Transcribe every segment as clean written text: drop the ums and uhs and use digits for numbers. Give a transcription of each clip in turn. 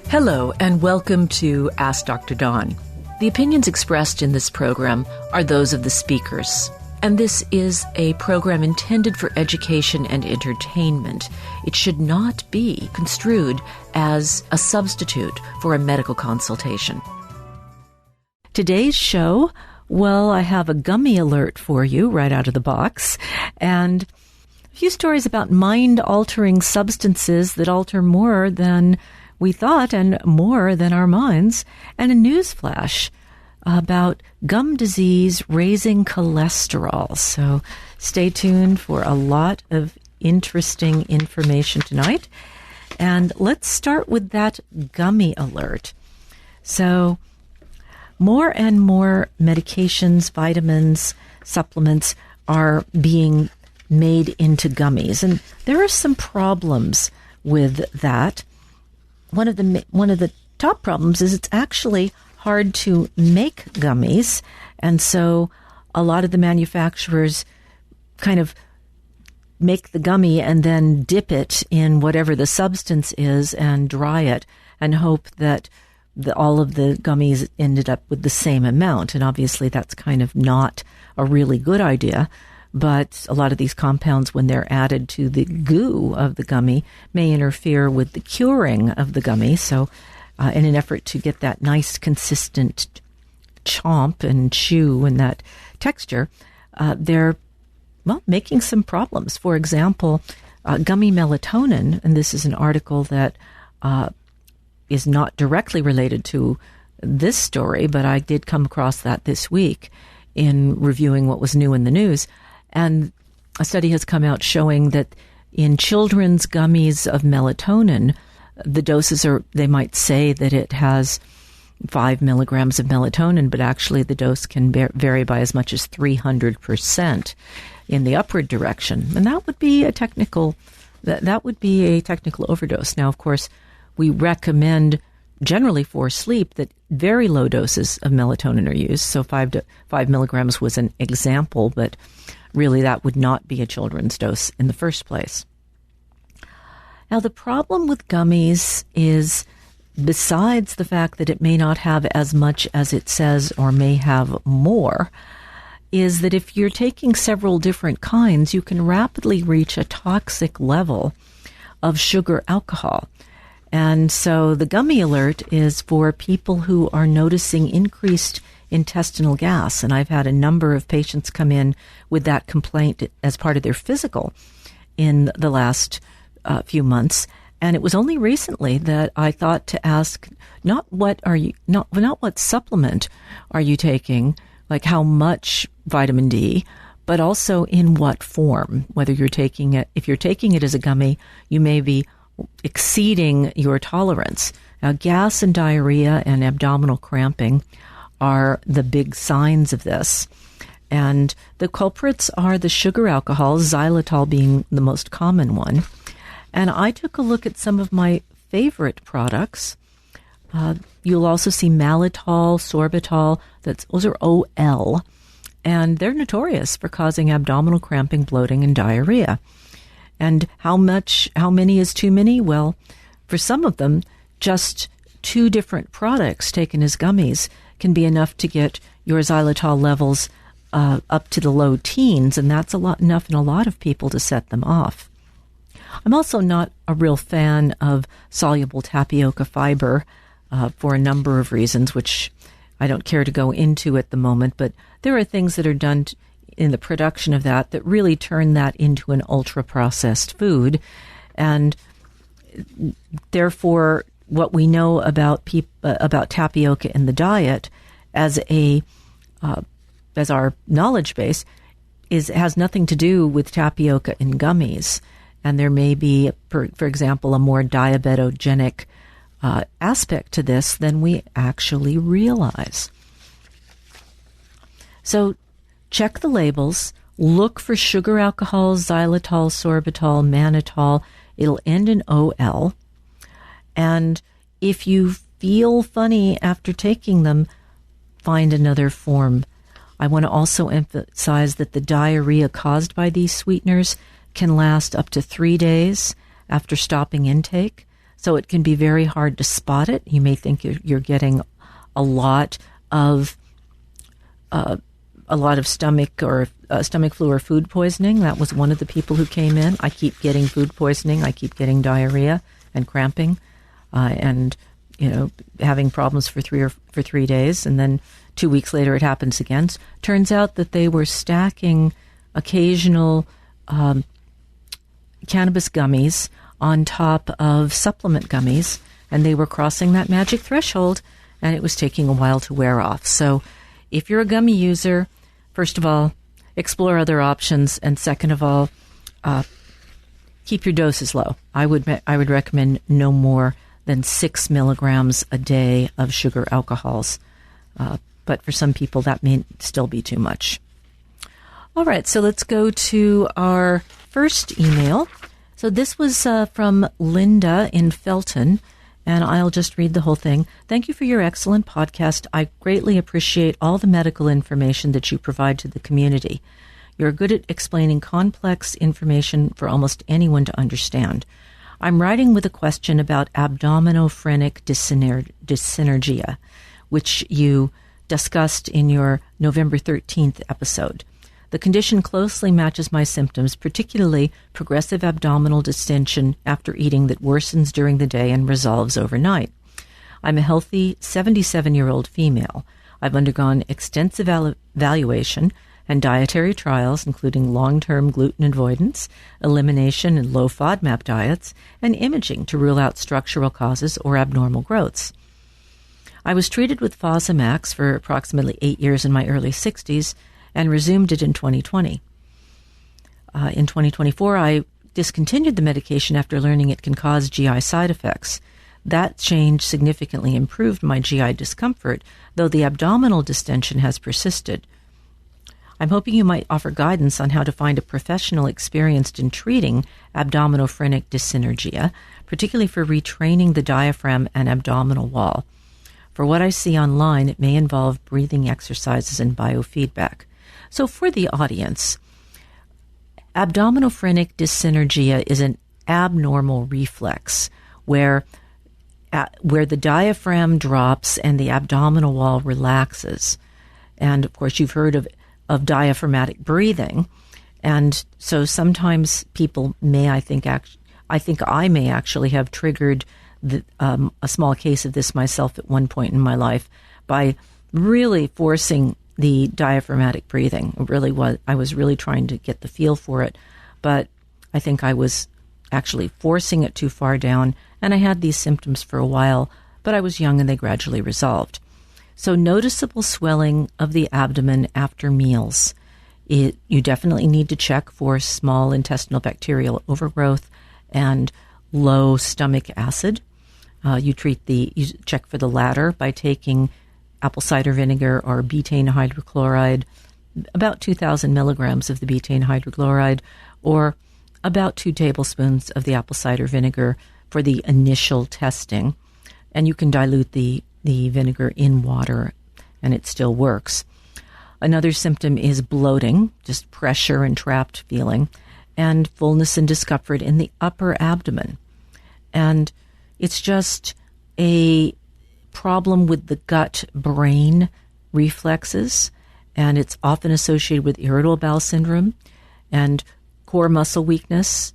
Hello, and welcome to Ask Dr. Dawn. The opinions expressed in this program are those of the speakers, and this is a program intended for education and entertainment. It should not be construed as a substitute for a medical consultation. Today's show, well, I have a gummy alert for you right out of the box, and a few stories about mind-altering substances that alter more than we thought and more than our minds, and a news flash about gum disease raising cholesterol. So stay tuned for a lot of interesting information tonight. And let's start with that gummy alert. So more and more medications, vitamins, supplements are being made into gummies. And there are some problems with that. One of the top problems is it's actually hard to make gummies, and so a lot of the manufacturers kind of make the gummy and then dip it in whatever the substance is and dry it and hope that all of the gummies ended up with the same amount. And obviously that's kind of not a really good idea. But a lot of these compounds, when they're added to the goo of the gummy, may interfere with the curing of the gummy. So in an effort to get that nice, consistent chomp and chew and that texture, they're, making some problems. For example, gummy melatonin, and this is an article that is not directly related to this story, but I did come across that this week in reviewing what was new in the news. And a study has come out showing that in children's gummies of melatonin, the doses are, they might say that it has 5 milligrams of melatonin, but actually the dose can vary by as much as 300% in the upward direction. And that would be a technical overdose. Now, of course, we recommend generally for sleep that very low doses of melatonin are used. So 5 milligrams was an example, but really that would not be a children's dose in the first place. Now, the problem with gummies is, besides the fact that it may not have as much as it says or may have more, is that if you're taking several different kinds, you can rapidly reach a toxic level of sugar alcohol. And so the gummy alert is for people who are noticing increased intestinal gas. And I've had a number of patients come in with that complaint as part of their physical in the last few months. And it was only recently that I thought to ask, not what supplement are you taking, like how much vitamin D, but also in what form, whether you're taking it, if you're taking it as a gummy, you may be exceeding your tolerance. Now, gas and diarrhea and abdominal cramping are the big signs of this. And the culprits are the sugar alcohols, xylitol being the most common one. And I took a look at some of my favorite products. You'll also see mannitol, sorbitol, those are OL, and they're notorious for causing abdominal cramping, bloating, and diarrhea. And how many is too many? Well, for some of them, just 2 different products taken as gummies can be enough to get your xylitol levels up to the low teens, and that's enough in a lot of people to set them off. I'm also not a real fan of soluble tapioca fiber for a number of reasons, which I don't care to go into at the moment, but there are things that are done in the production of that really turn that into an ultra-processed food. And therefore, what we know about tapioca in the diet as our knowledge base has nothing to do with tapioca in gummies. And there may be, for example, a more diabetogenic aspect to this than we actually realize. So check the labels, look for sugar alcohols, xylitol, sorbitol, mannitol. It'll end in OL. And if you feel funny after taking them, find another form. I want to also emphasize that the diarrhea caused by these sweeteners can last up to 3 days after stopping intake. So it can be very hard to spot it. You may think you're getting a lot of stomach or stomach flu or food poisoning. That was one of the people who came in. I keep getting food poisoning. I keep getting diarrhea and cramping, and having problems for 3 days, and then 2 weeks later it happens again. Turns out that they were stacking occasional cannabis gummies on top of supplement gummies, and they were crossing that magic threshold, and it was taking a while to wear off. So if you're a gummy user, first of all, explore other options, and second of all, keep your doses low. I would recommend no more than 6 milligrams a day of sugar alcohols. But for some people, that may still be too much. All right, so let's go to our first email. So this was from Linda in Felton, and I'll just read the whole thing. Thank you for your excellent podcast. I greatly appreciate all the medical information that you provide to the community. You're good at explaining complex information for almost anyone to understand. I'm writing with a question about abdominophrenic dyssynergia, which you discussed in your November 13th episode. The condition closely matches my symptoms, particularly progressive abdominal distension after eating that worsens during the day and resolves overnight. I'm a healthy 77-year-old female. I've undergone extensive evaluation and dietary trials, including long-term gluten avoidance, elimination and low FODMAP diets, and imaging to rule out structural causes or abnormal growths. I was treated with Fosamax for approximately 8 years in my early 60s and resumed it in 2020. In 2024, I discontinued the medication after learning it can cause GI side effects. That change significantly improved my GI discomfort, though the abdominal distension has persisted. I'm hoping you might offer guidance on how to find a professional experienced in treating abdominophrenic dyssynergia, particularly for retraining the diaphragm and abdominal wall. For what I see online, it may involve breathing exercises and biofeedback. So for the audience, abdominophrenic dyssynergia is an abnormal reflex where the diaphragm drops and the abdominal wall relaxes. And of course, you've heard of diaphragmatic breathing. And so sometimes people may, I think I may actually have triggered a small case of this myself at one point in my life by really forcing the diaphragmatic breathing. I was really trying to get the feel for it, but I think I was actually forcing it too far down, and I had these symptoms for a while, but I was young and they gradually resolved. So noticeable swelling of the abdomen after meals. You definitely need to check for small intestinal bacterial overgrowth and low stomach acid. You check for the latter by taking apple cider vinegar or betaine hydrochloride, about 2,000 milligrams of the betaine hydrochloride, or about 2 tablespoons of the apple cider vinegar for the initial testing. And you can dilute the vinegar in water, and it still works. Another symptom is bloating, just pressure and trapped feeling, and fullness and discomfort in the upper abdomen. And it's just a problem with the gut-brain reflexes, and it's often associated with irritable bowel syndrome and core muscle weakness.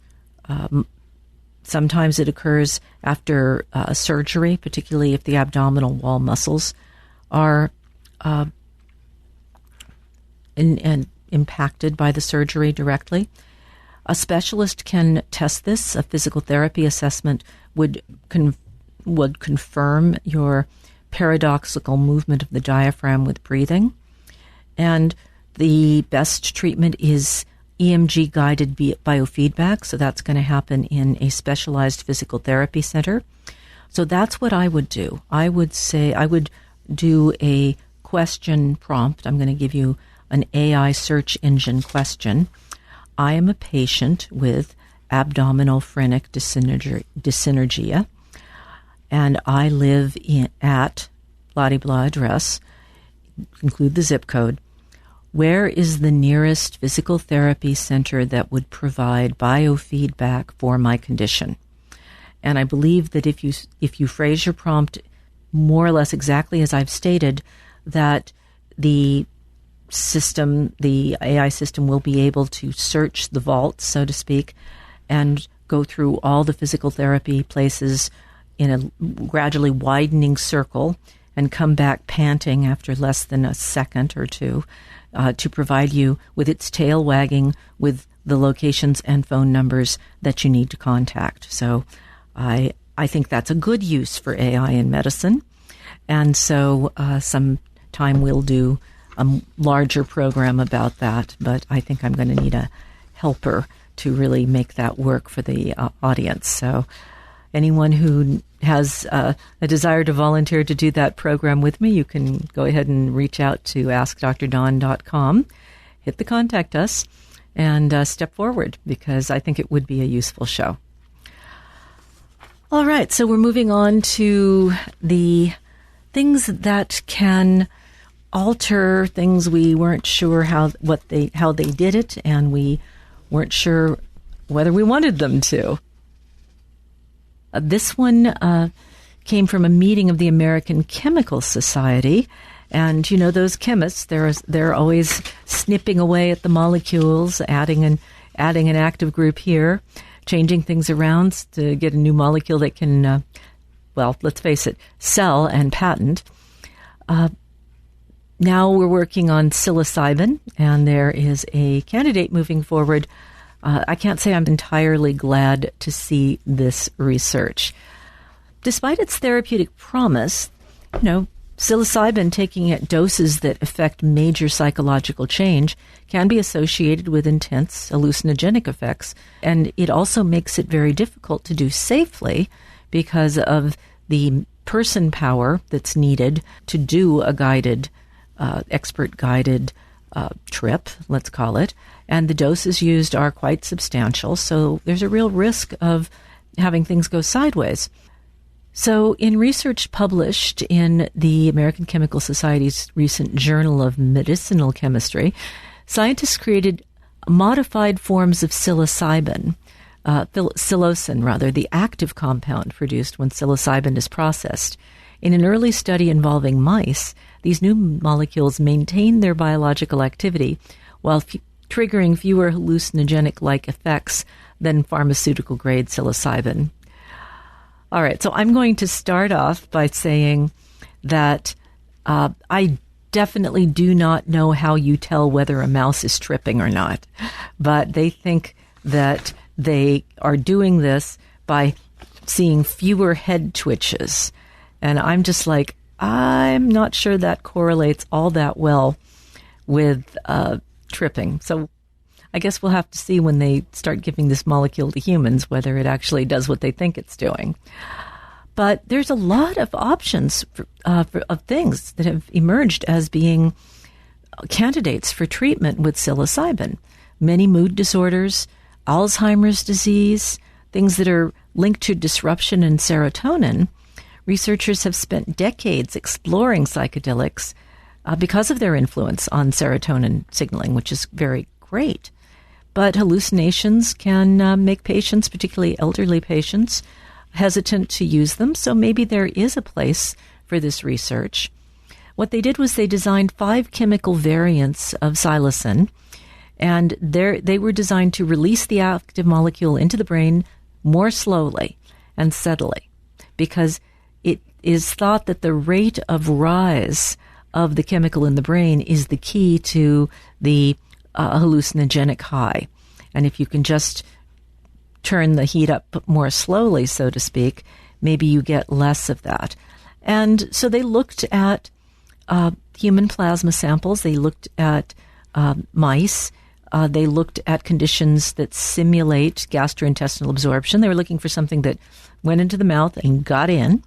Sometimes it occurs after surgery, particularly if the abdominal wall muscles are impacted by the surgery directly. A specialist can test this. A physical therapy assessment would confirm your paradoxical movement of the diaphragm with breathing. And the best treatment is EMG-guided biofeedback, so that's going to happen in a specialized physical therapy center. So that's what I would do. I would say I would do a question prompt. I'm going to give you an AI search engine question. I am a patient with abdominophrenic dyssynergia, and I live at blah-de-blah address, include the zip code. Where is the nearest physical therapy center that would provide biofeedback for my condition? And I believe that if you phrase your prompt more or less exactly as I've stated, that the system, the AI system, will be able to search the vault, so to speak, and go through all the physical therapy places in a gradually widening circle and come back panting after less than a second or two to provide you with its tail wagging with the locations and phone numbers that you need to contact. So I think that's a good use for AI in medicine. And so sometime we'll do a larger program about that, but I think I'm going to need a helper to really make that work for the audience. So anyone who has a desire to volunteer to do that program with me, you can go ahead and reach out to askdrdawn.com, hit the contact us, and step forward, because I think it would be a useful show. All right, so we're moving on to the things that can alter things we weren't sure how they did it, and we weren't sure whether we wanted them to. This one came from a meeting of the American Chemical Society, and you know those chemists, they're always snipping away at the molecules, adding an active group here, changing things around to get a new molecule that can, well, let's face it, sell and patent. Now we're working on psilocybin, and there is a candidate moving forward. I can't say I'm entirely glad to see this research. Despite its therapeutic promise, psilocybin taking at doses that affect major psychological change can be associated with intense hallucinogenic effects, and it also makes it very difficult to do safely because of the person power that's needed to do a guided, expert-guided trip, let's call it, and the doses used are quite substantial, so there's a real risk of having things go sideways. So in research published in the American Chemical Society's recent Journal of Medicinal Chemistry, scientists created modified forms of psilocybin, psilocin, the active compound produced when psilocybin is processed. In an early study involving mice, these new molecules maintain their biological activity while triggering fewer hallucinogenic-like effects than pharmaceutical-grade psilocybin. All right, so I'm going to start off by saying that I definitely do not know how you tell whether a mouse is tripping or not, but they think that they are doing this by seeing fewer head twitches. And I'm just like, I'm not sure that correlates all that well with tripping. So I guess we'll have to see when they start giving this molecule to humans whether it actually does what they think it's doing. But there's a lot of options of things that have emerged as being candidates for treatment with psilocybin. Many mood disorders, Alzheimer's disease, things that are linked to disruption in serotonin. Researchers have spent decades exploring psychedelics because of their influence on serotonin signaling, which is very great. But hallucinations can make patients, particularly elderly patients, hesitant to use them, so maybe there is a place for this research. What they did was they designed 5 chemical variants of psilocin, and they were designed to release the active molecule into the brain more slowly and steadily, because it is thought that the rate of rise of the chemical in the brain is the key to the hallucinogenic high. And if you can just turn the heat up more slowly, so to speak, maybe you get less of that. And so they looked at human plasma samples. They looked at mice. They looked at conditions that simulate gastrointestinal absorption. They were looking for something that went into the mouth and got in,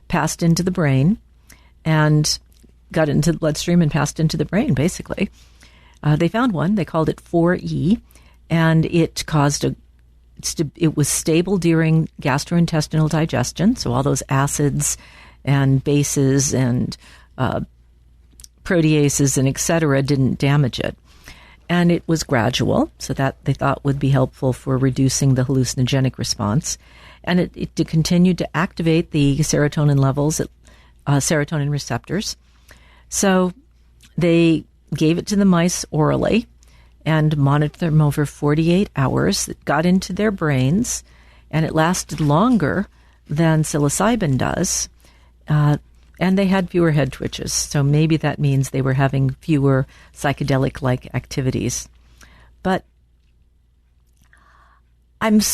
passed into the brain, and got into the bloodstream and passed into the brain, basically. They found one. They called it 4E, and it caused it was stable during gastrointestinal digestion, so all those acids and bases and proteases and et cetera didn't damage it. And it was gradual, so that they thought would be helpful for reducing the hallucinogenic response. and it continued to activate the serotonin levels, serotonin receptors. So they gave it to the mice orally and monitored them over 48 hours. It got into their brains, and it lasted longer than psilocybin does. And they had fewer head twitches. So maybe that means they were having fewer psychedelic-like activities. But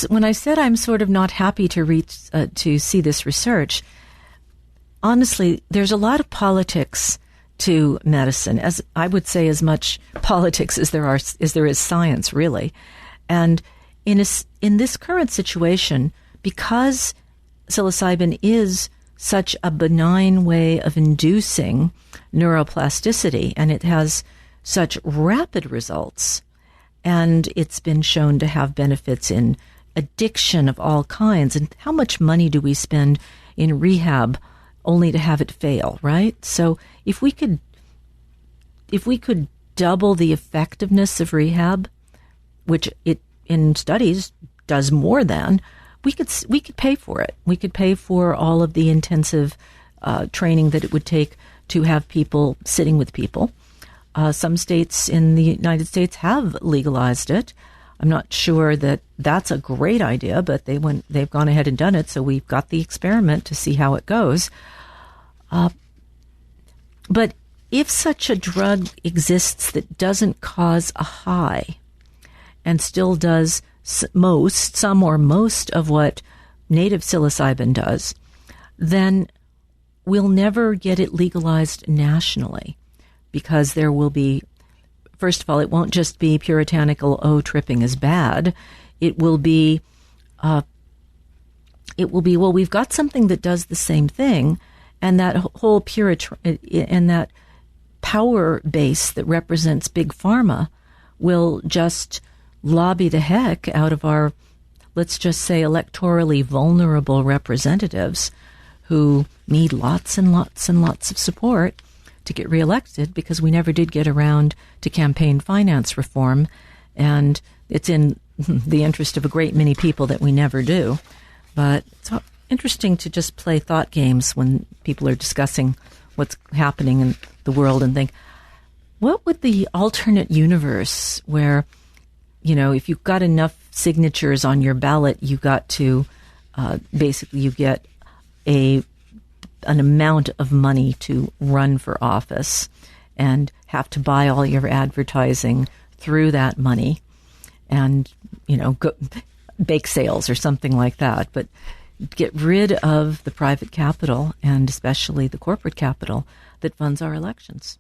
when I said I'm sort of not happy to see this research, honestly, there's a lot of politics to medicine, as I would say, as much politics as there is science, really. And in this current situation, because psilocybin is such a benign way of inducing neuroplasticity, and it has such rapid results, and it's been shown to have benefits in addiction of all kinds. And how much money do we spend in rehab only to have it fail, right? So if we could double the effectiveness of rehab, which it in studies does more than, we could pay for it. We could pay for all of the intensive training that it would take to have people sitting with people. Some states in the United States have legalized it. I'm not sure that that's a great idea, but they've gone ahead and done it, so we've got the experiment to see how it goes. But if such a drug exists that doesn't cause a high and still does some or most of what native psilocybin does, then we'll never get it legalized nationally, because there will be, first of all, it won't just be puritanical, tripping is bad. It will be, well, we've got something that does the same thing, and that whole and that power base that represents big pharma will just lobby the heck out of our, let's just say, electorally vulnerable representatives who need lots and lots and lots of support to get reelected, because we never did get around to campaign finance reform, and it's in the interest of a great many people that we never do. But it's interesting to just play thought games when people are discussing what's happening in the world and think, what would the alternate universe where, if you've got enough signatures on your ballot, you got to basically you get an amount of money to run for office and have to buy all your advertising through that money and, bake sales or something like that. But get rid of the private capital, and especially the corporate capital that funds our elections.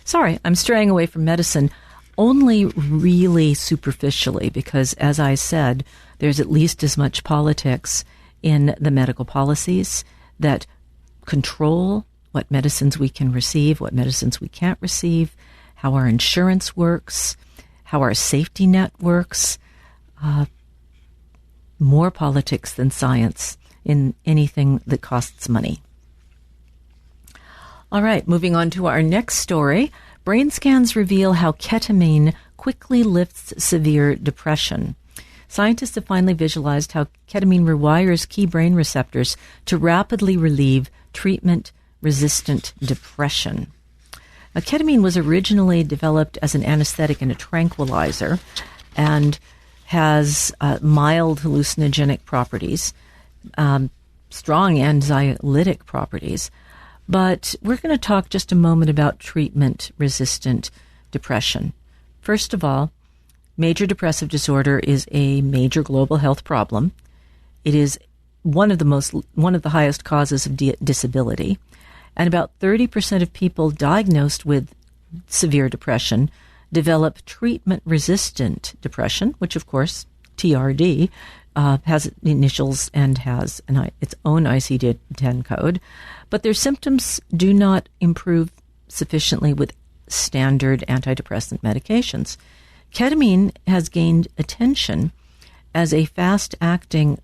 Sorry, I'm straying away from medicine only really superficially, because, as I said, there's at least as much politics in the medical policies that control what medicines we can receive, what medicines we can't receive, how our insurance works, how our safety net works. More politics than science in anything that costs money. All right, moving on to our next story. Brain scans reveal how ketamine quickly lifts severe depression. Scientists have finally visualized how ketamine rewires key brain receptors to rapidly relieve treatment-resistant depression. Now, ketamine was originally developed as an anesthetic and a tranquilizer, and has mild hallucinogenic properties, strong anxiolytic properties. But we're going to talk just a moment about treatment-resistant depression. First of all, major depressive disorder is a major global health problem. It is one of the highest causes of disability, and about 30% of people diagnosed with severe depression develop treatment-resistant depression, which, of course, TRD, has initials and has its own ICD-10 code. But their symptoms do not improve sufficiently with standard antidepressant medications. Ketamine has gained attention as a fast-acting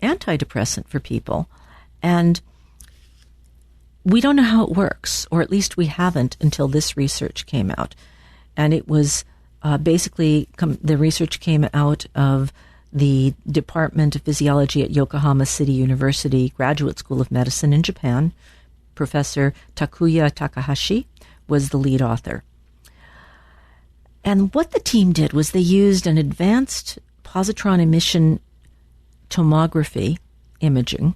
antidepressant for people, and we don't know how it works, or at least we haven't until this research came out. And it was basically the research came out of the Department of Physiology at Yokohama City University Graduate School of Medicine in Japan. Professor Takuya Takahashi was the lead author. And what the team did was they used an advanced positron emission tomography imaging,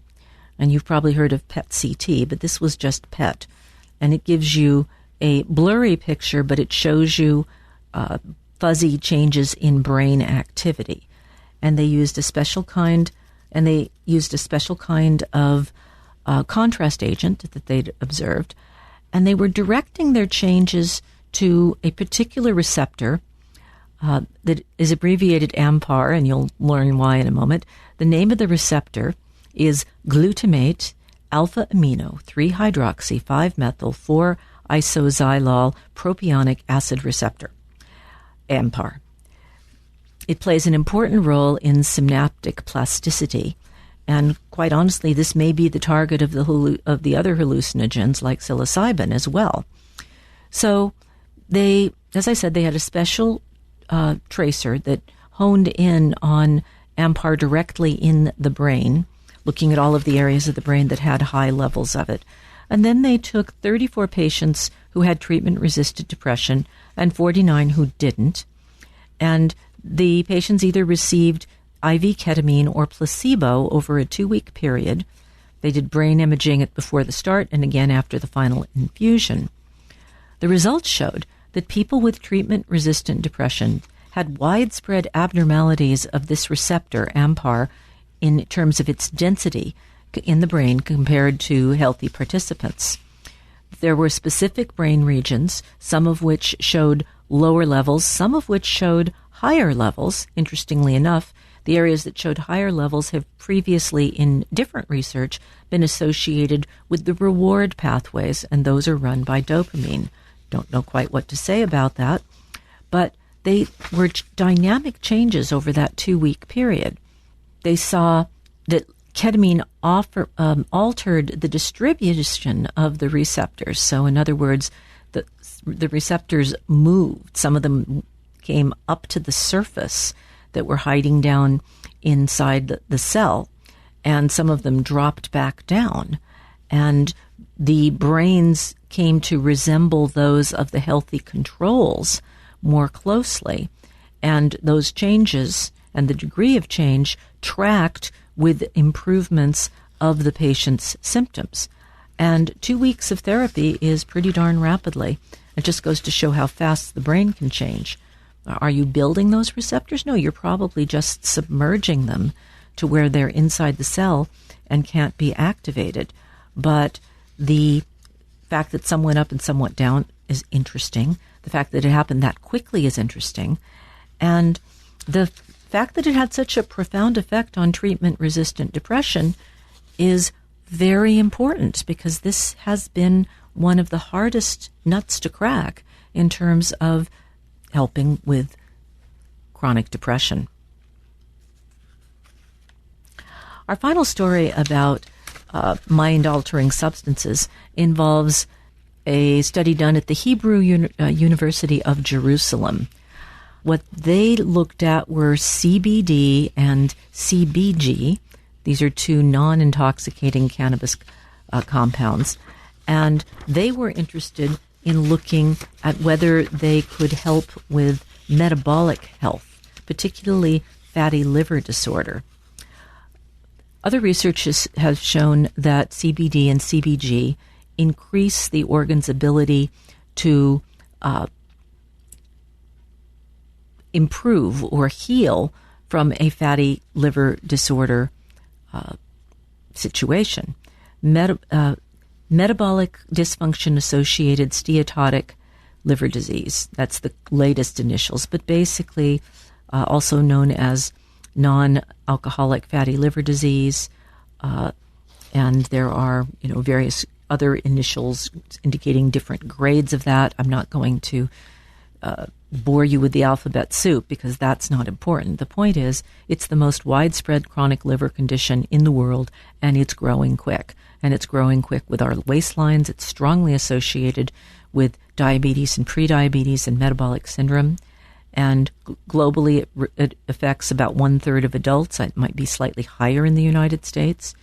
and you've probably heard of PET-CT, but this was just PET, and it gives you a blurry picture, but it shows you fuzzy changes in brain activity. And they used a special kind, of contrast agent that they'd observed, and they were directing their changes to a particular receptor that is abbreviated AMPAR, and you'll learn why in a moment. The name of the receptor is glutamate alpha amino 3-hydroxy 5-methyl 4-isoxylol propionic acid receptor, AMPAR. It plays an important role in synaptic plasticity, and quite honestly, this may be the target of the other hallucinogens like psilocybin as well. So they, as I said, they had a special tracer that honed in on AMPAR directly in the brain, looking at all of the areas of the brain that had high levels of it. And then they took 34 patients who had treatment-resistant depression and 49 who didn't. And the patients either received IV ketamine or placebo over a 2-week period. They did brain imaging before the start and again after the final infusion. The results showed that people with treatment-resistant depression had widespread abnormalities of this receptor, AMPAR, in terms of its density in the brain compared to healthy participants. There were specific brain regions, some of which showed lower levels, some of which showed higher levels. Interestingly enough, the areas that showed higher levels have previously, in different research, been associated with the reward pathways, and those are run by dopamine. Don't know quite what to say about that, but they were dynamic changes over that 2-week period. They saw that ketamine altered the distribution of the receptors. So in other words, the receptors moved. Some of them came up to the surface that were hiding down inside the cell, and some of them dropped back down. And the brains came to resemble those of the healthy controls more closely. And those changes and the degree of change tracked with improvements of the patient's symptoms. And 2 weeks of therapy is pretty darn rapidly. It just goes to show how fast the brain can change. Are you building those receptors? No, you're probably just submerging them to where they're inside the cell and can't be activated. But the fact that some went up and some went down is interesting. The fact that it happened that quickly is interesting. And the fact that it had such a profound effect on treatment-resistant depression is very important, because this has been one of the hardest nuts to crack in terms of helping with chronic depression. Our final story about mind-altering substances involves a study done at the Hebrew University of Jerusalem. What they looked at were CBD and CBG. These are two non-intoxicating cannabis compounds. And they were interested in looking at whether they could help with metabolic health, particularly fatty liver disorder. Other research has shown that CBD and CBG increase the organ's ability to improve or heal from a fatty liver disorder situation. Metabolic dysfunction-associated steatotic liver disease. That's the latest initials, but basically also known as non-alcoholic fatty liver disease. And there are, various other initials indicating different grades of that. I'm not going to bore you with the alphabet soup because that's not important. The point is, it's the most widespread chronic liver condition in the world, and it's growing quick. And it's growing quick with our waistlines. It's strongly associated with diabetes and prediabetes and metabolic syndrome. and globally it affects about 1/3 of adults. It might be slightly higher in the United States.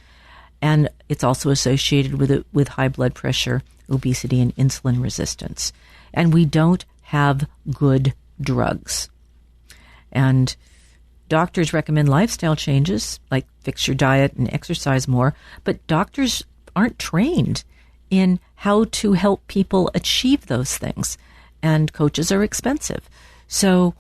And it's also associated with high blood pressure, obesity, and insulin resistance. And we don't have good drugs. And doctors recommend lifestyle changes, like fix your diet and exercise more, but doctors aren't trained in how to help people achieve those things. And coaches are expensive. So,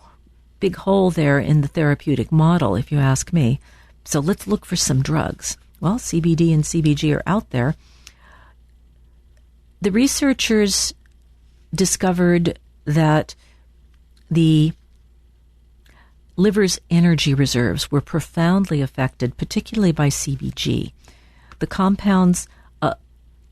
big hole there in the therapeutic model, if you ask me. So let's look for some drugs. Well, CBD and CBG are out there. The researchers discovered that the liver's energy reserves were profoundly affected, particularly by CBG. The compounds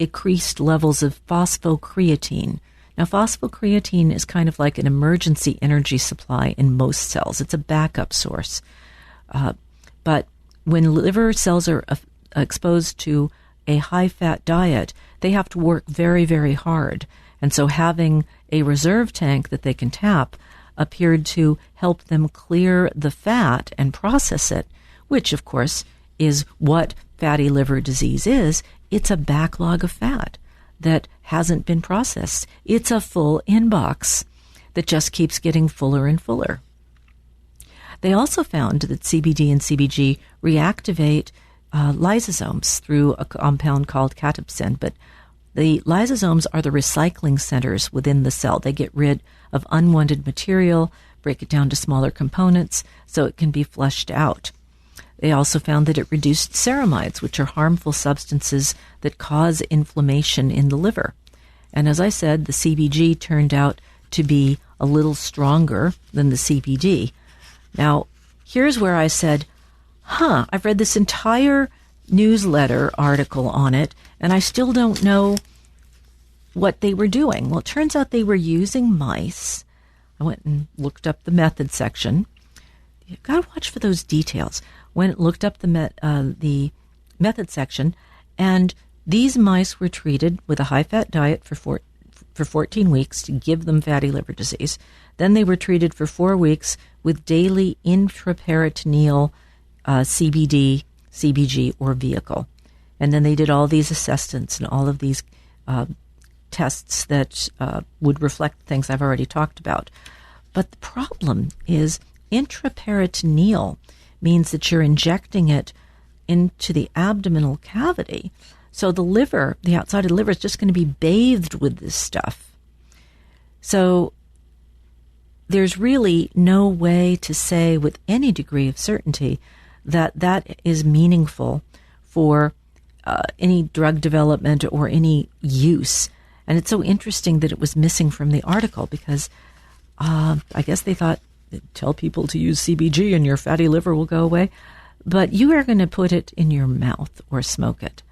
increased levels of phosphocreatine. Now, phosphocreatine is kind of like an emergency energy supply in most cells. It's a backup source. But when liver cells are exposed to a high-fat diet, they have to work very, very hard. And so having a reserve tank that they can tap appeared to help them clear the fat and process it, which, of course, is what fatty liver disease is. It's a backlog of fat that hasn't been processed. It's a full inbox that just keeps getting fuller and fuller. They also found that CBD and CBG reactivate lysosomes through a compound called catepsin, but the lysosomes are the recycling centers within the cell. They get rid of unwanted material, break it down to smaller components so it can be flushed out. They also found that it reduced ceramides, which are harmful substances that cause inflammation in the liver. And as I said, the CBG turned out to be a little stronger than the CBD. Now, here's where I said, I've read this entire newsletter article on it, and I still don't know what they were doing. Well, it turns out they were using mice. I went and looked up the method section. You've got to watch for those details. Went and looked up the method section, and these mice were treated with a high-fat diet for 14 weeks to give them fatty liver disease. Then they were treated for 4 weeks with daily intraperitoneal CBD, CBG, or vehicle. And then they did all these assessments and all of these tests that would reflect things I've already talked about. But the problem is intraperitoneal means that you're injecting it into the abdominal cavity. So the liver, the outside of the liver, is just going to be bathed with this stuff. So there's really no way to say with any degree of certainty that that is meaningful for any drug development or any use. And it's so interesting that it was missing from the article because I guess they thought, tell people to use CBG and your fatty liver will go away. But you are going to put it in your mouth or smoke it.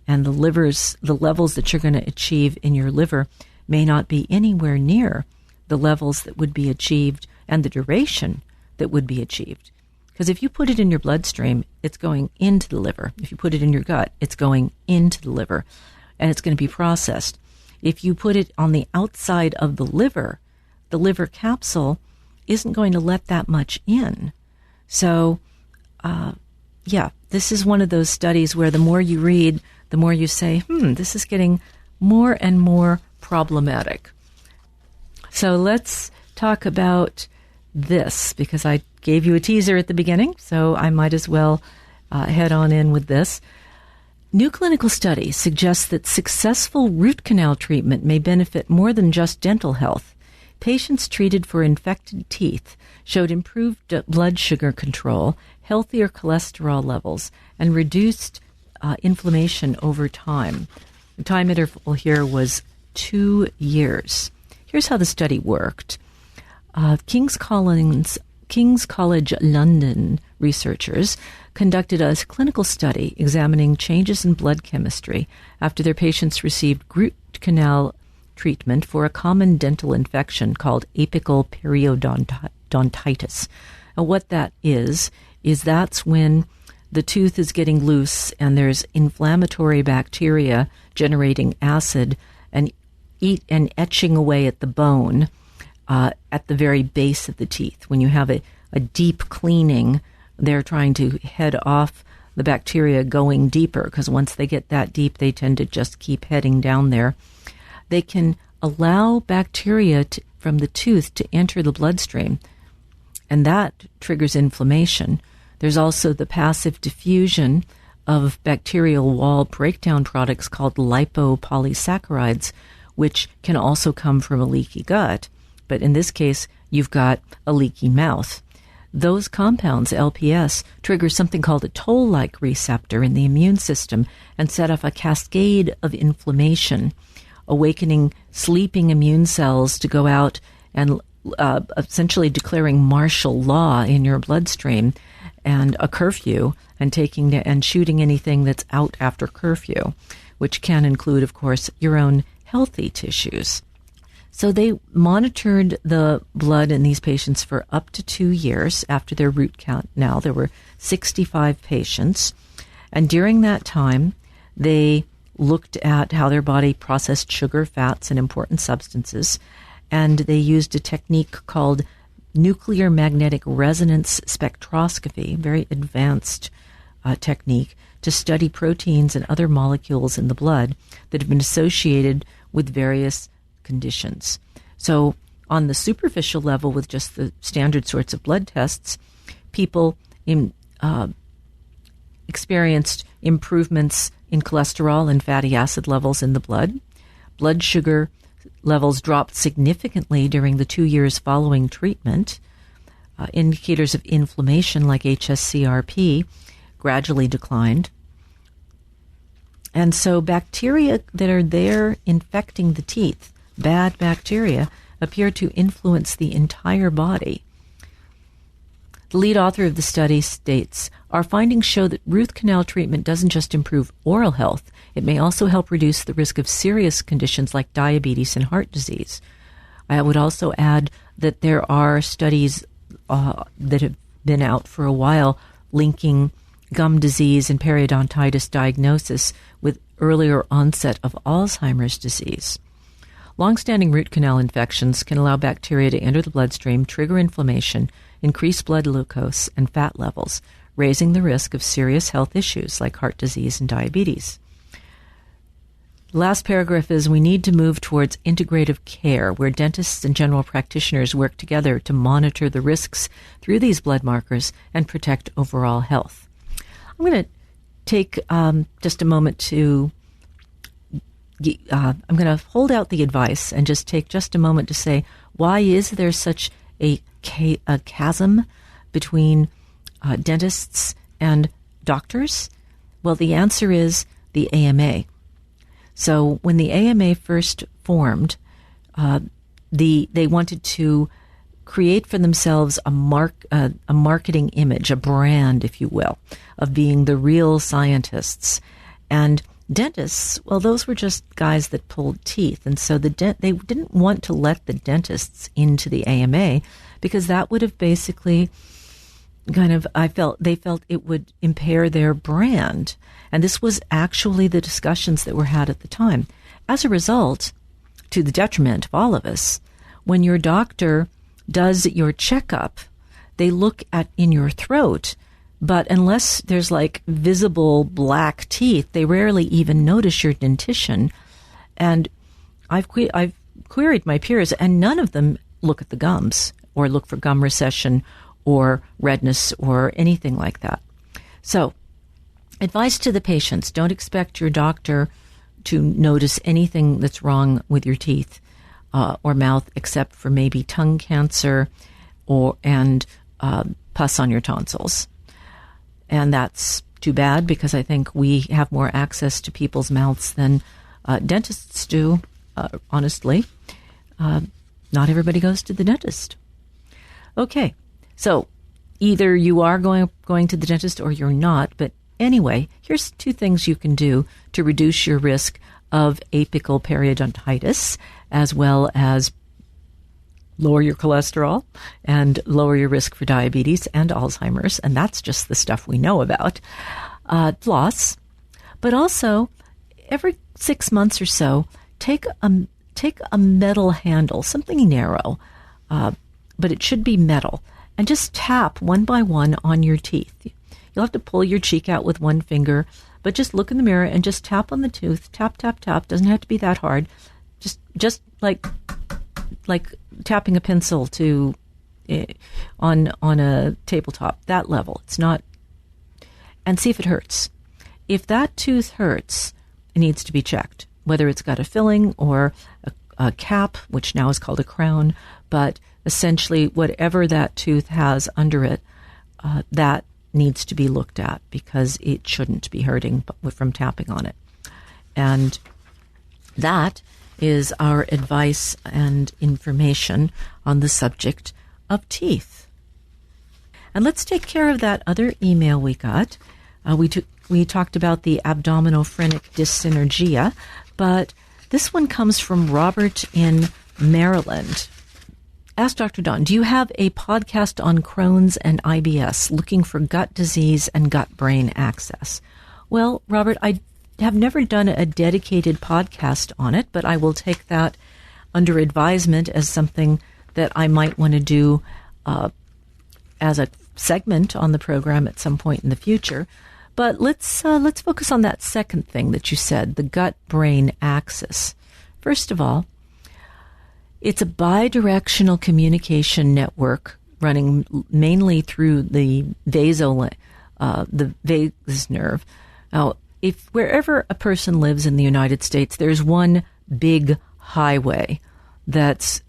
And the levels that you're going to achieve in your liver may not be anywhere near the levels that would be achieved and the duration that would be achieved. Because if you put it in your bloodstream, it's going into the liver. If you put it in your gut, it's going into the liver, and it's going to be processed. If you put it on the outside of the liver capsule isn't going to let that much in. So, this is one of those studies where the more you read, the more you say, this is getting more and more problematic. So let's talk about this, because I gave you a teaser at the beginning, so I might as well head on in with this. New clinical study suggests that successful root canal treatment may benefit more than just dental health. Patients treated for infected teeth showed improved blood sugar control, healthier cholesterol levels, and reduced inflammation over time. The time interval here was 2 years. Here's how the study worked. King's College London researchers conducted a clinical study examining changes in blood chemistry after their patients received root canal treatment for a common dental infection called apical periodontitis. And what that is that's when the tooth is getting loose and there's inflammatory bacteria generating acid and etching away at the bone at the very base of the teeth. When you have a deep cleaning, they're trying to head off the bacteria going deeper, because once they get that deep, they tend to just keep heading down there. They can allow bacteria from the tooth to enter the bloodstream, and that triggers inflammation. There's also the passive diffusion of bacterial wall breakdown products called lipopolysaccharides, which can also come from a leaky gut. But in this case, you've got a leaky mouth. Those compounds, LPS, trigger something called a toll-like receptor in the immune system and set off a cascade of inflammation, awakening sleeping immune cells to go out and essentially declaring martial law in your bloodstream and a curfew, and shooting anything that's out after curfew, which can include, of course, your own healthy tissues. So they monitored the blood in these patients for up to 2 years after their root canal. There were 65 patients. And during that time, they looked at how their body processed sugar, fats, and important substances. And they used a technique called nuclear magnetic resonance spectroscopy, very advanced technique, to study proteins and other molecules in the blood that have been associated with various conditions. So on the superficial level, with just the standard sorts of blood tests, people experienced improvements in cholesterol and fatty acid levels in the blood. Blood sugar levels dropped significantly during the 2 years following treatment. Indicators of inflammation like HSCRP gradually declined. And so bacteria that are there infecting the teeth, bad bacteria, appear to influence the entire body. The lead author of the study states, "Our findings show that root canal treatment doesn't just improve oral health, it may also help reduce the risk of serious conditions like diabetes and heart disease." I would also add that there are studies that have been out for a while linking gum disease and periodontitis diagnosis with earlier onset of Alzheimer's disease. Long-standing root canal infections can allow bacteria to enter the bloodstream, trigger inflammation, increase blood glucose and fat levels, raising the risk of serious health issues like heart disease and diabetes. The last paragraph is, we need to move towards integrative care, where dentists and general practitioners work together to monitor the risks through these blood markers and protect overall health. I'm going to take just a moment to I'm going to hold out the advice and just take just a moment to say, why is there such a chasm between dentists and doctors? Well, the answer is the AMA. So when the AMA first formed, they wanted to create for themselves a marketing image, a brand, if you will, of being the real scientists. And dentists, well, those were just guys that pulled teeth. And so they didn't want to let the dentists into the AMA because that would have basically they felt it would impair their brand. And this was actually the discussions that were had at the time. As a result, to the detriment of all of us, when your doctor does your checkup, they look at in your throat, but unless there's like visible black teeth, they rarely even notice your dentition. And I've queried my peers, and none of them look at the gums or look for gum recession or redness or anything like that. So, advice to the patients: don't expect your doctor to notice anything that's wrong with your teeth or mouth, except for maybe tongue cancer and pus on your tonsils. And that's too bad, because I think we have more access to people's mouths than dentists do, honestly. Not everybody goes to the dentist. Okay, so either you are going to the dentist or you're not, but anyway, here's 2 things you can do to reduce your risk of apical periodontitis, as well as lower your cholesterol and lower your risk for diabetes and Alzheimer's. And that's just the stuff we know about. Floss, but also every 6 months or so, take a metal handle, something narrow, but it should be metal. And just tap one by one on your teeth. You'll have to pull your cheek out with one finger, but just look in the mirror and just tap on the tooth. Tap, tap, tap. Doesn't have to be that hard. Just like tapping a pencil to on a tabletop. That level. It's not. And see if it hurts. If that tooth hurts, it needs to be checked, whether it's got a filling or a cap, which now is called a crown, but essentially whatever that tooth has under it, that needs to be looked at because it shouldn't be hurting from tapping on it. And that is our advice and information on the subject of teeth. And let's take care of that other email we got. We talked about the abdominophrenic dyssynergia, but this one comes from Robert in Maryland. Ask Dr. Dawn, do you have a podcast on Crohn's and IBS looking for gut disease and gut-brain access? Well, Robert, I have never done a dedicated podcast on it, but I will take that under advisement as something that I might want to do as a segment on the program at some point in the future. But let's focus on that second thing that you said, the gut-brain axis. First of all, it's a bidirectional communication network running mainly through the vagus nerve. Now, if wherever a person lives in the United States, there's one big highway that's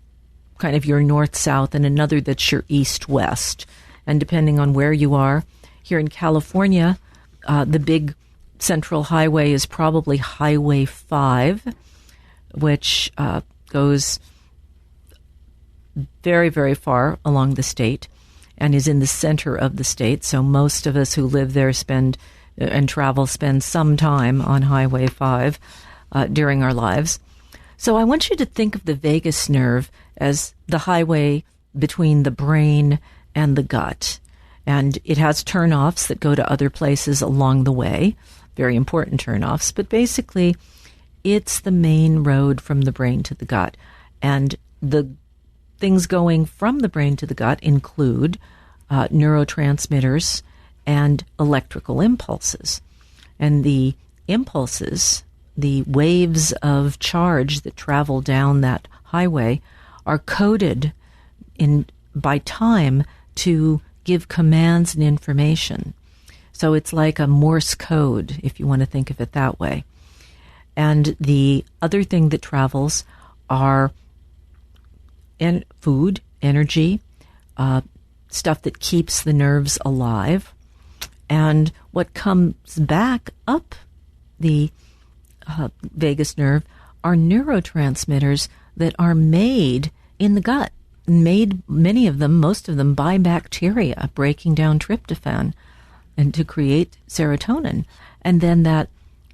kind of your north-south and another that's your east-west. And depending on where you are, here in California, the big central highway is probably Highway 5, which goes very, very far along the state and is in the center of the state. So most of us who live there spend some time on Highway 5 during our lives. So I want you to think of the vagus nerve as the highway between the brain and the gut. And it has turnoffs that go to other places along the way, very important turnoffs. But basically, it's the main road from the brain to the gut. And the things going from the brain to the gut include neurotransmitters and electrical impulses. And the impulses, the waves of charge that travel down that highway, are coded by time to give commands and information. So it's like a Morse code, if you want to think of it that way. And the other thing that travels are food, energy, stuff that keeps the nerves alive. And what comes back up the vagus nerve are neurotransmitters that are made in the gut. Many of them, most of them, by bacteria breaking down tryptophan and to create serotonin. And then that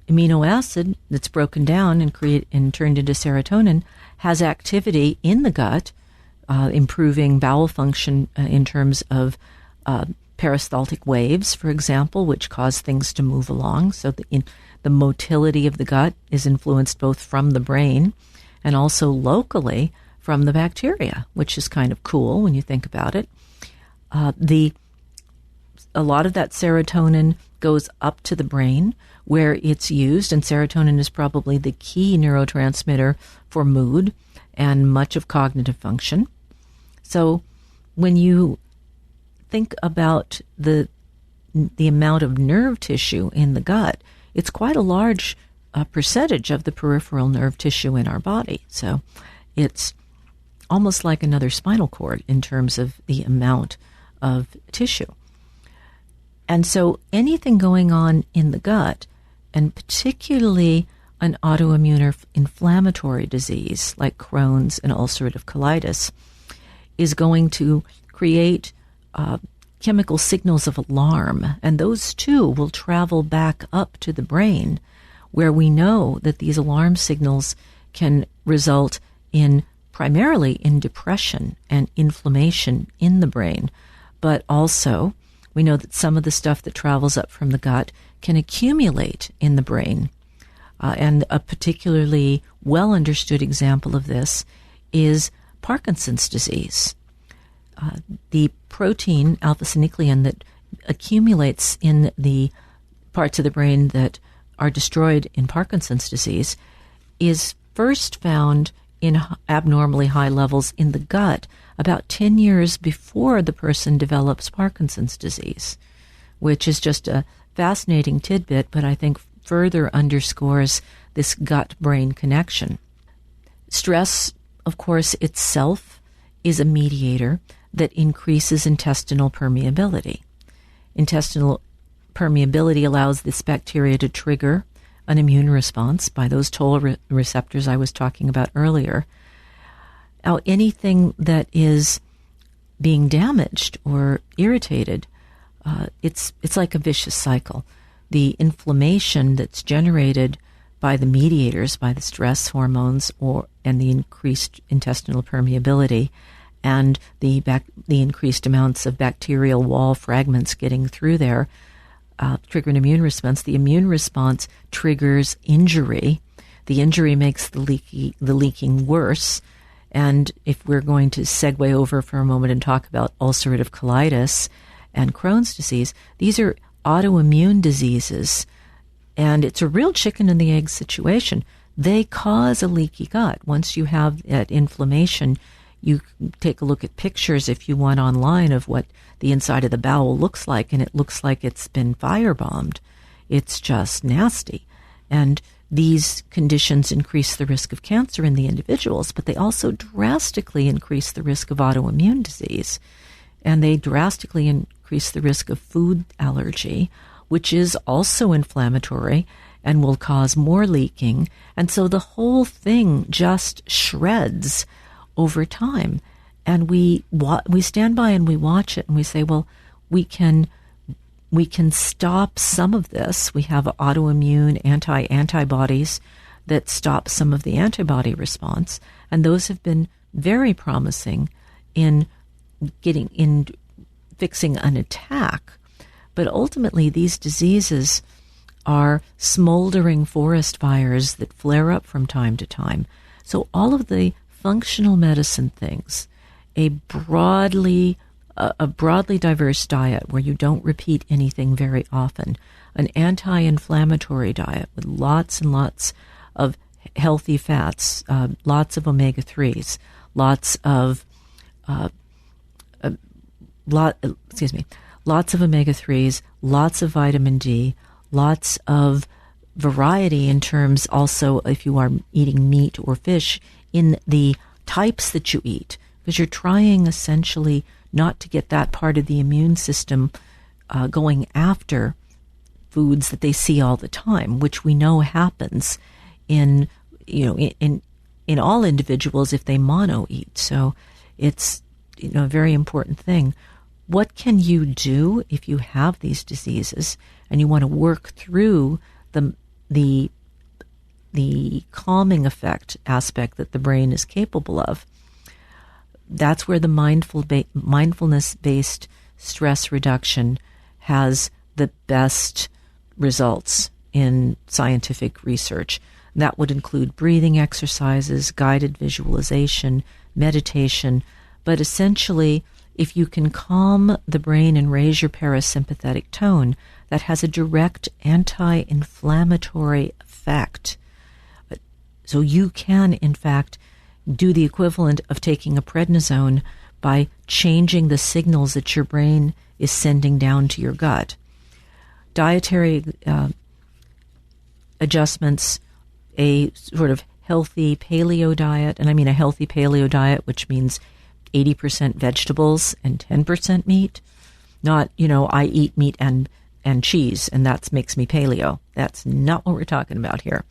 amino acid that's broken down and turned into serotonin has activity in the gut, improving bowel function in terms of peristaltic waves, for example, which cause things to move along. So the motility of the gut is influenced both from the brain and also locally from the bacteria, which is kind of cool when you think about it. A lot of that serotonin goes up to the brain where it's used, and serotonin is probably the key neurotransmitter for mood and much of cognitive function. So when you think about the amount of nerve tissue in the gut, it's quite a large percentage of the peripheral nerve tissue in our body. So it's almost like another spinal cord in terms of the amount of tissue. And so anything going on in the gut, and particularly an autoimmune or inflammatory disease like Crohn's and ulcerative colitis, is going to create chemical signals of alarm. And those too will travel back up to the brain, where we know that these alarm signals can result in primarily in depression and inflammation in the brain. But also, we know that some of the stuff that travels up from the gut can accumulate in the brain. And a particularly well understood example of this is Parkinson's disease. The protein, alpha-synuclein, that accumulates in the parts of the brain that are destroyed in Parkinson's disease is first found in abnormally high levels in the gut about 10 years before the person develops Parkinson's disease, which is just a fascinating tidbit, but I think further underscores this gut-brain connection. Stress, of course, itself is a mediator that increases intestinal permeability. Intestinal permeability allows this bacteria to trigger an immune response by those toll receptors I was talking about earlier. Now, anything that is being damaged or irritated, it's like a vicious cycle. The inflammation that's generated by the mediators, by the stress hormones, and the increased intestinal permeability, and the increased amounts of bacterial wall fragments getting through there, trigger an immune response. The immune response triggers injury. The injury makes the leaking worse. And if we're going to segue over for a moment and talk about ulcerative colitis and Crohn's disease, these are autoimmune diseases, and it's a real chicken and the egg situation. They cause a leaky gut. Once you have that inflammation, you take a look at pictures, if you want, online of what the inside of the bowel looks like, and it looks like it's been firebombed. It's just nasty. And these conditions increase the risk of cancer in the individuals, but they also drastically increase the risk of autoimmune disease. And they drastically increase the risk of food allergy, which is also inflammatory and will cause more leaking. And so the whole thing just shreds over time. And we stand by and we watch it and we say, well, we can stop some of this. We have autoimmune antibodies that stop some of the antibody response, and those have been very promising in fixing an attack. But ultimately, these diseases are smoldering forest fires that flare up from time to time. So all of the functional medicine things, a broadly diverse diet where you don't repeat anything very often, an anti-inflammatory diet with lots and lots of healthy fats, lots of omega-3s, lots of omega-3s, lots of vitamin D, lots of variety in terms also, if you are eating meat or fish, in the types that you eat, because you're trying essentially not to get that part of the immune system going after foods that they see all the time, which we know happens in all individuals if they mono eat. So it's a very important thing. What can you do if you have these diseases and you want to work through the calming effect aspect that the brain is capable of? That's where the mindfulness-based stress reduction has the best results in scientific research. That would include breathing exercises, guided visualization, meditation, but essentially, if you can calm the brain and raise your parasympathetic tone, that has a direct anti-inflammatory effect. So you can, in fact, do the equivalent of taking a prednisone by changing the signals that your brain is sending down to your gut. Dietary adjustments, a sort of healthy paleo diet, and I mean a healthy paleo diet, which means 80% vegetables and 10% meat. Not, I eat meat and cheese, and that makes me paleo. That's not what we're talking about here.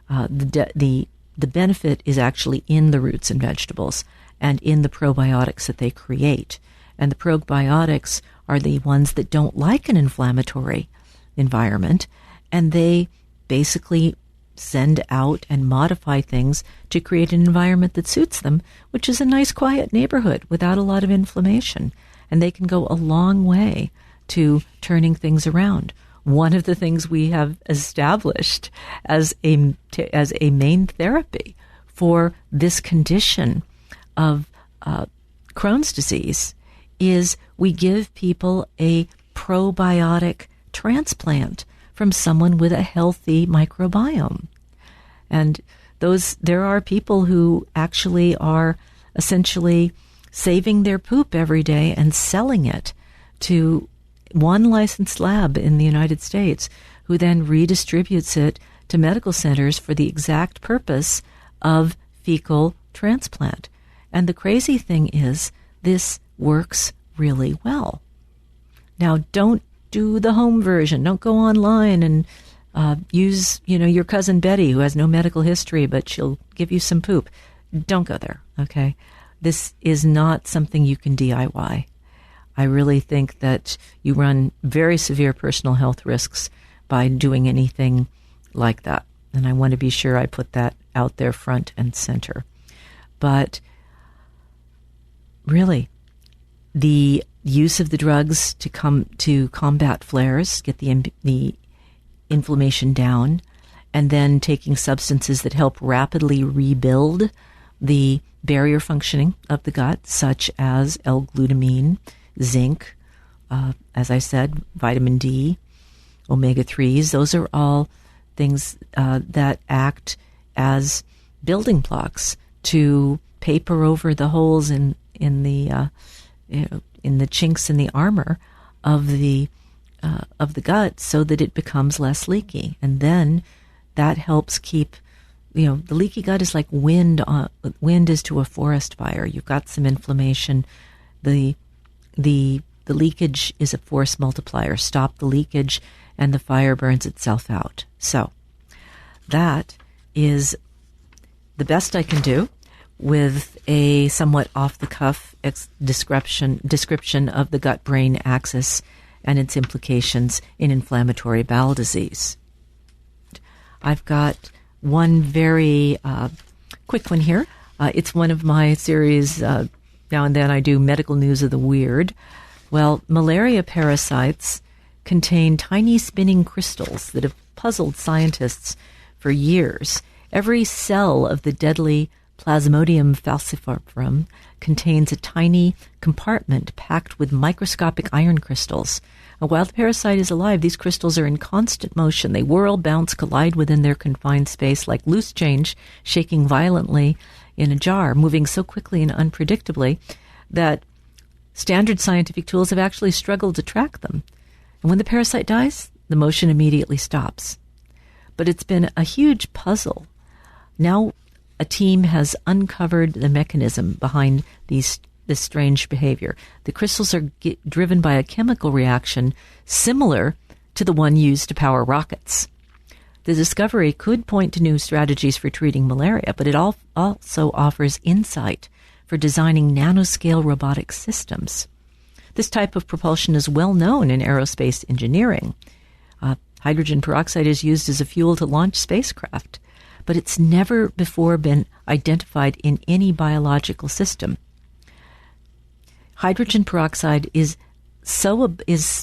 The benefit is actually in the roots and vegetables and in the probiotics that they create. And the probiotics are the ones that don't like an inflammatory environment, and they basically send out and modify things to create an environment that suits them, which is a nice, quiet neighborhood without a lot of inflammation. And they can go a long way to turning things around. One of the things we have established as a main therapy for this condition of Crohn's disease is we give people a probiotic transplant from someone with a healthy microbiome. And there are people who actually are essentially saving their poop every day and selling it to one licensed lab in the United States, who then redistributes it to medical centers for the exact purpose of fecal transplant. And the crazy thing is, this works really well. Now, don't do the home version. Don't go online and use, your cousin Betty, who has no medical history, but she'll give you some poop. Don't go there, okay? This is not something you can DIY. I really think that you run very severe personal health risks by doing anything like that. And I want to be sure I put that out there front and center. But really, the use of the drugs to combat flares, get the inflammation down, and then taking substances that help rapidly rebuild the barrier functioning of the gut, such as L-glutamine, zinc, as I said, vitamin D, omega-3s. Those are all things that act as building blocks to paper over the holes in the chinks in the armor of the gut, so that it becomes less leaky, and then that helps keep. The leaky gut is like wind. Wind is to a forest fire. You've got some inflammation. The leakage is a force multiplier. Stop the leakage, and the fire burns itself out. So that is the best I can do with a somewhat off-the-cuff description of the gut-brain axis and its implications in inflammatory bowel disease. I've got one very quick one here. It's one of my series. Now and then I do medical news of the weird. Well, malaria parasites contain tiny spinning crystals that have puzzled scientists for years. Every cell of the deadly Plasmodium falciparum contains a tiny compartment packed with microscopic iron crystals. While the parasite is alive, these crystals are in constant motion. They whirl, bounce, collide within their confined space like loose change, shaking violently in a jar, moving so quickly and unpredictably that standard scientific tools have actually struggled to track them. And when the parasite dies, the motion immediately stops. But it's been a huge puzzle. Now a team has uncovered the mechanism behind this strange behavior. The crystals are driven by a chemical reaction similar to the one used to power rockets. The discovery could point to new strategies for treating malaria, but it also offers insight for designing nanoscale robotic systems. This type of propulsion is well known in aerospace engineering. Hydrogen peroxide is used as a fuel to launch spacecraft, but it's never before been identified in any biological system. Hydrogen peroxide is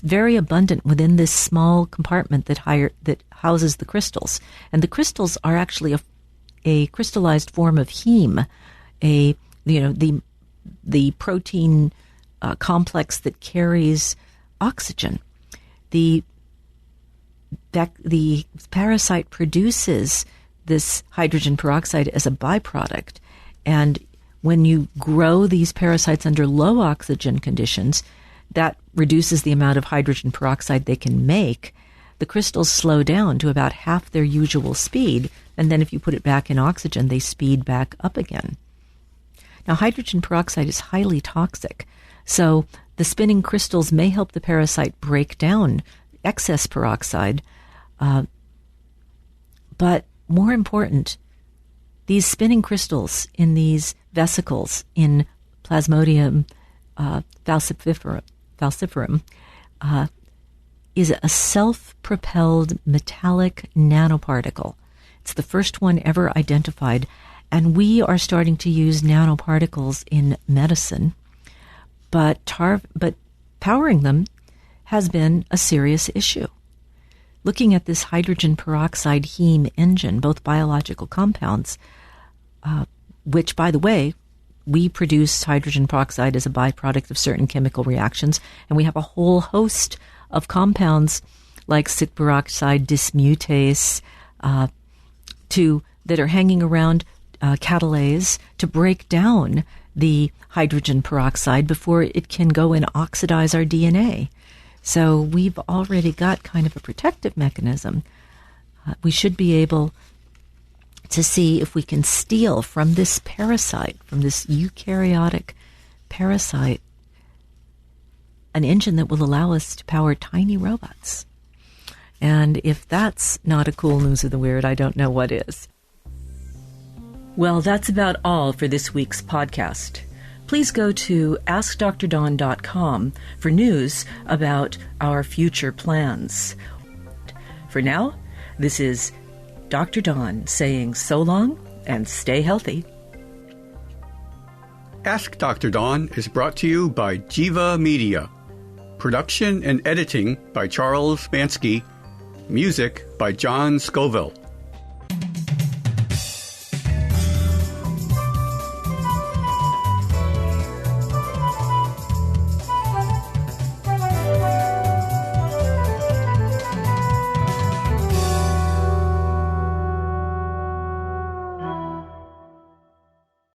very abundant within this small compartment that houses the crystals, and the crystals are actually a crystallized form of heme, the protein complex that carries oxygen. The parasite produces this hydrogen peroxide as a byproduct, and when you grow these parasites under low oxygen conditions, that reduces the amount of hydrogen peroxide they can make. The crystals slow down to about half their usual speed, and then if you put it back in oxygen, they speed back up again. Now, hydrogen peroxide is highly toxic, so the spinning crystals may help the parasite break down excess peroxide, but more important, these spinning crystals in these vesicles in Plasmodium falciparum is a self-propelled metallic nanoparticle. It's the first one ever identified, and we are starting to use nanoparticles in medicine, but powering them has been a serious issue. Looking at this hydrogen peroxide heme engine, both biological compounds, which, by the way, we produce hydrogen peroxide as a byproduct of certain chemical reactions, and we have a whole host of compounds like superoxide dismutase that are hanging around catalase to break down the hydrogen peroxide before it can go and oxidize our DNA. So we've already got kind of a protective mechanism. We should be able to see if we can steal from this parasite, from this eukaryotic parasite, an engine that will allow us to power tiny robots. And if that's not a cool news of the weird, I don't know what is. Well, that's about all for this week's podcast. Please go to AskDrDawn.com for news about our future plans. For now, this is Dr. Dawn saying so long and stay healthy. Ask Dr. Dawn is brought to you by Jiva Media. Production and editing by Charles Mansky. Music by John Scoville.